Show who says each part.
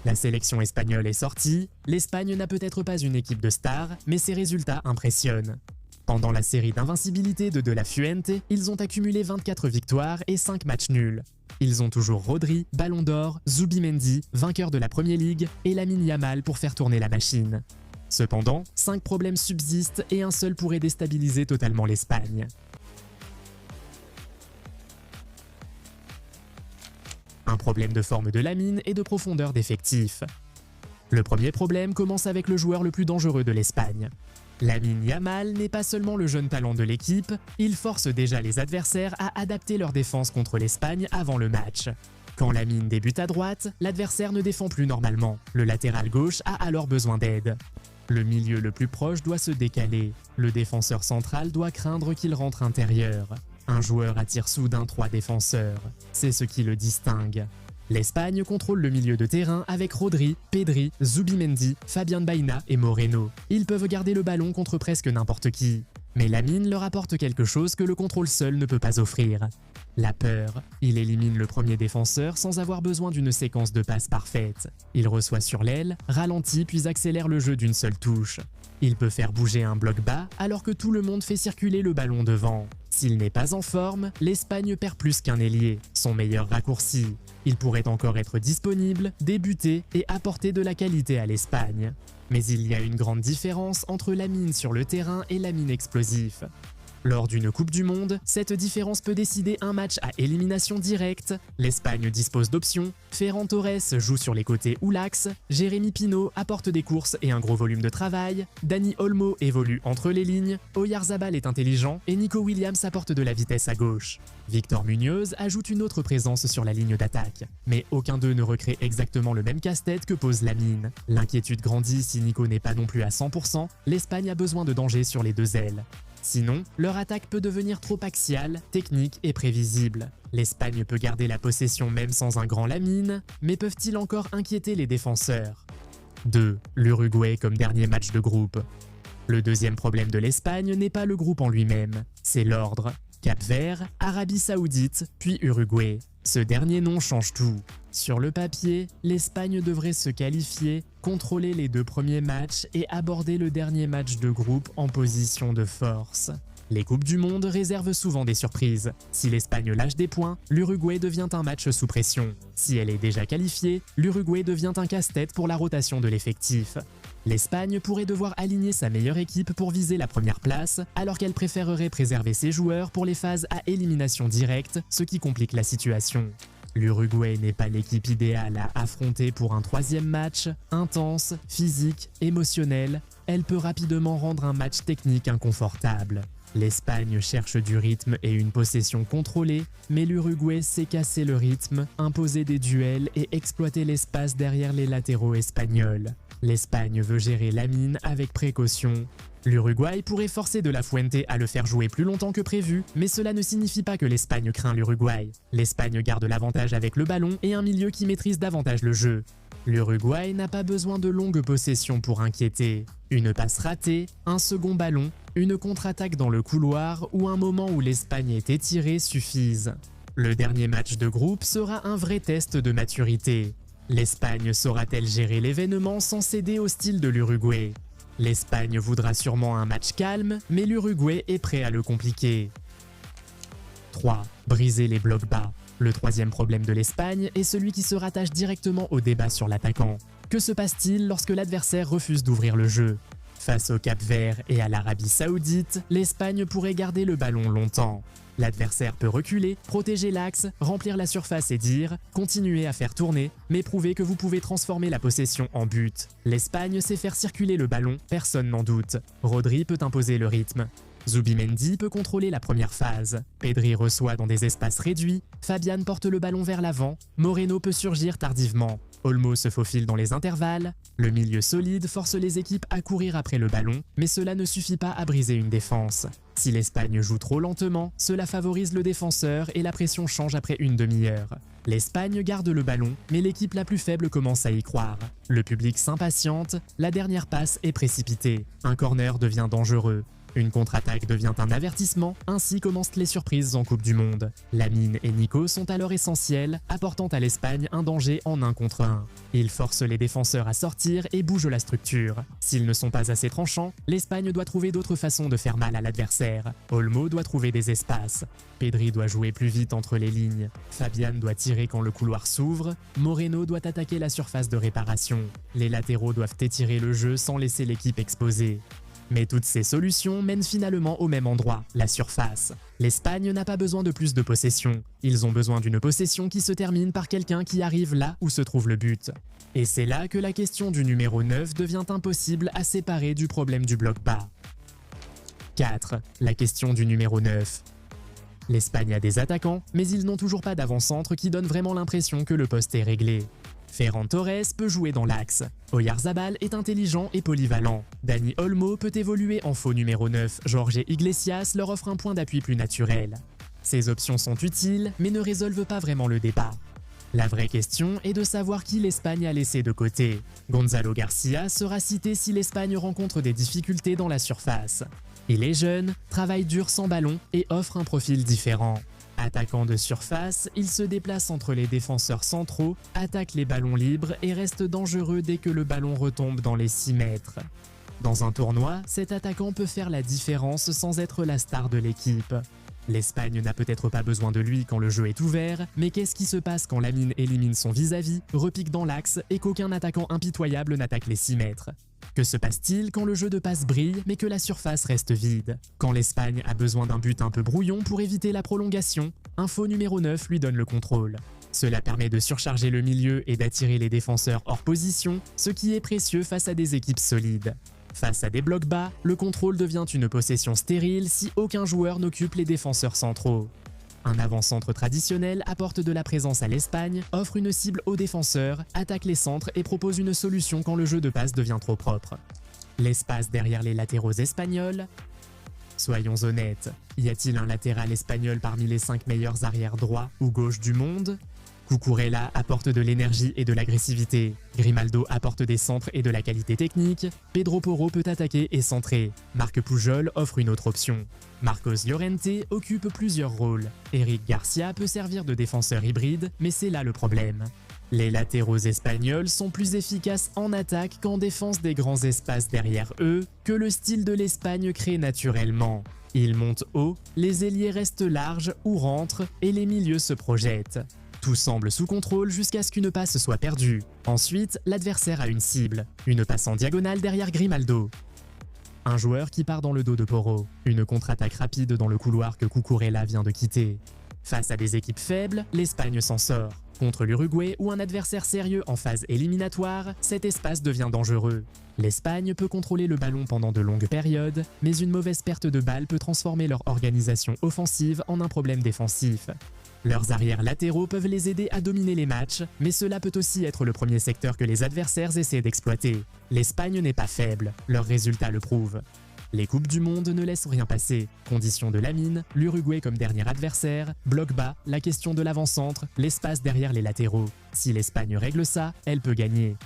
Speaker 1: La sélection espagnole est sortie, l'Espagne n'a peut-être pas une équipe de stars, mais ses résultats impressionnent. Pendant la série d'invincibilité de la Fuente, ils ont accumulé 24 victoires et 5 matchs nuls. Ils ont toujours Rodri, Ballon d'Or, Zubimendi, vainqueur de la Premier League, et Lamine Yamal pour faire tourner la machine. Cependant, 5 problèmes subsistent et un seul pourrait déstabiliser totalement l'Espagne. Un problème de forme de Lamine et de profondeur d'effectif. Le premier problème commence avec le joueur le plus dangereux de l'Espagne. Lamine Yamal n'est pas seulement le jeune talent de l'équipe, il force déjà les adversaires à adapter leur défense contre l'Espagne avant le match. Quand Lamine débute à droite, l'adversaire ne défend plus normalement. Le latéral gauche a alors besoin d'aide. Le milieu le plus proche doit se décaler. Le défenseur central doit craindre qu'il rentre intérieur. Un joueur attire soudain 3 défenseurs. C'est ce qui le distingue. L'Espagne contrôle le milieu de terrain avec Rodri, Pedri, Zubimendi, Fabián Baña et Moreno. Ils peuvent garder le ballon contre presque n'importe qui. Mais Lamine leur apporte quelque chose que le contrôle seul ne peut pas offrir. La peur. Il élimine le premier défenseur sans avoir besoin d'une séquence de passes parfaite. Il reçoit sur l'aile, ralentit puis accélère le jeu d'une seule touche. Il peut faire bouger un bloc bas alors que tout le monde fait circuler le ballon devant. S'il n'est pas en forme, l'Espagne perd plus qu'un ailier, son meilleur raccourci. Il pourrait encore être disponible, débuter et apporter de la qualité à l'Espagne. Mais il y a une grande différence entre Lamine sur le terrain et Lamine explosif. Lors d'une Coupe du Monde, cette différence peut décider un match à élimination directe. L'Espagne dispose d'options, Ferran Torres joue sur les côtés ou l'axe, Jérémy Pino apporte des courses et un gros volume de travail, Dani Olmo évolue entre les lignes, Oyarzabal est intelligent et Nico Williams apporte de la vitesse à gauche. Victor Muñoz ajoute une autre présence sur la ligne d'attaque. Mais aucun d'eux ne recrée exactement le même casse-tête que pose Lamine. L'inquiétude grandit si Nico n'est pas non plus à 100%, l'Espagne a besoin de danger sur les deux ailes. Sinon, leur attaque peut devenir trop axiale, technique et prévisible. L'Espagne peut garder la possession même sans un grand Lamine, mais peuvent-ils encore inquiéter les défenseurs? 2. L'Uruguay comme dernier match de groupe. Le deuxième problème de l'Espagne n'est pas le groupe en lui-même, c'est l'ordre. Cap-Vert, Arabie Saoudite, puis Uruguay. Ce dernier nom change tout. Sur le papier, l'Espagne devrait se qualifier, contrôler les 2 premiers matchs et aborder le dernier match de groupe en position de force. Les Coupes du Monde réservent souvent des surprises. Si l'Espagne lâche des points, l'Uruguay devient un match sous pression. Si elle est déjà qualifiée, l'Uruguay devient un casse-tête pour la rotation de l'effectif. L'Espagne pourrait devoir aligner sa meilleure équipe pour viser la première place, alors qu'elle préférerait préserver ses joueurs pour les phases à élimination directe, ce qui complique la situation. L'Uruguay n'est pas l'équipe idéale à affronter pour un 3e match, intense, physique, émotionnel. Elle peut rapidement rendre un match technique inconfortable. L'Espagne cherche du rythme et une possession contrôlée, mais l'Uruguay sait casser le rythme, imposer des duels et exploiter l'espace derrière les latéraux espagnols. L'Espagne veut gérer Lamine avec précaution. L'Uruguay pourrait forcer de la Fuente à le faire jouer plus longtemps que prévu, mais cela ne signifie pas que l'Espagne craint l'Uruguay. L'Espagne garde l'avantage avec le ballon et un milieu qui maîtrise davantage le jeu. L'Uruguay n'a pas besoin de longues possessions pour inquiéter. Une passe ratée, un second ballon, une contre-attaque dans le couloir ou un moment où l'Espagne est étirée suffisent. Le dernier match de groupe sera un vrai test de maturité. L'Espagne saura-t-elle gérer l'événement sans céder au style de l'Uruguay? L'Espagne voudra sûrement un match calme, mais l'Uruguay est prêt à le compliquer. 3. Briser les blocs bas. Le 3e problème de l'Espagne est celui qui se rattache directement au débat sur l'attaquant. Que se passe-t-il lorsque l'adversaire refuse d'ouvrir le jeu? Face au Cap-Vert et à l'Arabie Saoudite, l'Espagne pourrait garder le ballon longtemps. L'adversaire peut reculer, protéger l'axe, remplir la surface et dire « Continuez à faire tourner, mais prouvez que vous pouvez transformer la possession en but ». L'Espagne sait faire circuler le ballon, personne n'en doute. Rodri peut imposer le rythme. Zubimendi peut contrôler la première phase. Pedri reçoit dans des espaces réduits. Fabián porte le ballon vers l'avant. Moreno peut surgir tardivement. Olmo se faufile dans les intervalles. Le milieu solide force les équipes à courir après le ballon, mais cela ne suffit pas à briser une défense. Si l'Espagne joue trop lentement, cela favorise le défenseur et la pression change après une demi-heure. L'Espagne garde le ballon, mais l'équipe la plus faible commence à y croire. Le public s'impatiente, la dernière passe est précipitée. Un corner devient dangereux. Une contre-attaque devient un avertissement, ainsi commencent les surprises en Coupe du Monde. Lamine et Nico sont alors essentiels, apportant à l'Espagne un danger en 1 contre 1. Ils forcent les défenseurs à sortir et bougent la structure. S'ils ne sont pas assez tranchants, l'Espagne doit trouver d'autres façons de faire mal à l'adversaire. Olmo doit trouver des espaces. Pedri doit jouer plus vite entre les lignes. Fabian doit tirer quand le couloir s'ouvre. Moreno doit attaquer la surface de réparation. Les latéraux doivent étirer le jeu sans laisser l'équipe exposée. Mais toutes ces solutions mènent finalement au même endroit, la surface. L'Espagne n'a pas besoin de plus de possession. Ils ont besoin d'une possession qui se termine par quelqu'un qui arrive là où se trouve le but. Et c'est là que la question du numéro 9 devient impossible à séparer du problème du bloc bas. 4. La question du numéro 9. L'Espagne a des attaquants, mais ils n'ont toujours pas d'avant-centre qui donne vraiment l'impression que le poste est réglé. Ferran Torres peut jouer dans l'axe. Oyarzabal est intelligent et polyvalent. Dani Olmo peut évoluer en faux numéro 9. Jorge Iglesias leur offre un point d'appui plus naturel. Ces options sont utiles, mais ne résolvent pas vraiment le débat. La vraie question est de savoir qui l'Espagne a laissé de côté. Gonzalo Garcia sera cité si l'Espagne rencontre des difficultés dans la surface. Il est jeune, travaille dur sans ballon et offre un profil différent. Attaquant de surface, il se déplace entre les défenseurs centraux, attaque les ballons libres et reste dangereux dès que le ballon retombe dans les 6 mètres. Dans un tournoi, cet attaquant peut faire la différence sans être la star de l'équipe. L'Espagne n'a peut-être pas besoin de lui quand le jeu est ouvert, mais qu'est-ce qui se passe quand Lamine élimine son vis-à-vis, repique dans l'axe et qu'aucun attaquant impitoyable n'attaque les 6 mètres? Que se passe-t-il quand le jeu de passe brille mais que la surface reste vide? Quand l'Espagne a besoin d'un but un peu brouillon pour éviter la prolongation, un faux numéro 9 lui donne le contrôle. Cela permet de surcharger le milieu et d'attirer les défenseurs hors position, ce qui est précieux face à des équipes solides. Face à des blocs bas, le contrôle devient une possession stérile si aucun joueur n'occupe les défenseurs centraux. Un avant-centre traditionnel apporte de la présence à l'Espagne, offre une cible aux défenseurs, attaque les centres et propose une solution quand le jeu de passe devient trop propre. L'espace derrière les latéraux espagnols? Soyons honnêtes, y a-t-il un latéral espagnol parmi les 5 meilleurs arrières droits ou gauche du monde? Cucurella apporte de l'énergie et de l'agressivité. Grimaldo apporte des centres et de la qualité technique. Pedro Porro peut attaquer et centrer. Marc Pujol offre une autre option. Marcos Llorente occupe plusieurs rôles. Eric Garcia peut servir de défenseur hybride, mais c'est là le problème. Les latéraux espagnols sont plus efficaces en attaque qu'en défense des grands espaces derrière eux, que le style de l'Espagne crée naturellement. Ils montent haut, les ailiers restent larges ou rentrent et les milieux se projettent. Tout semble sous contrôle jusqu'à ce qu'une passe soit perdue. Ensuite, l'adversaire a une cible. Une passe en diagonale derrière Grimaldo. Un joueur qui part dans le dos de Porro. Une contre-attaque rapide dans le couloir que Cucurella vient de quitter. Face à des équipes faibles, l'Espagne s'en sort. Contre l'Uruguay ou un adversaire sérieux en phase éliminatoire, cet espace devient dangereux. L'Espagne peut contrôler le ballon pendant de longues périodes, mais une mauvaise perte de balle peut transformer leur organisation offensive en un problème défensif. Leurs arrières latéraux peuvent les aider à dominer les matchs, mais cela peut aussi être le premier secteur que les adversaires essaient d'exploiter. L'Espagne n'est pas faible, leurs résultats le prouvent. Les Coupes du Monde ne laissent rien passer. Condition de Lamine, l'Uruguay comme dernier adversaire, bloc bas, la question de l'avant-centre, l'espace derrière les latéraux. Si l'Espagne règle ça, elle peut gagner.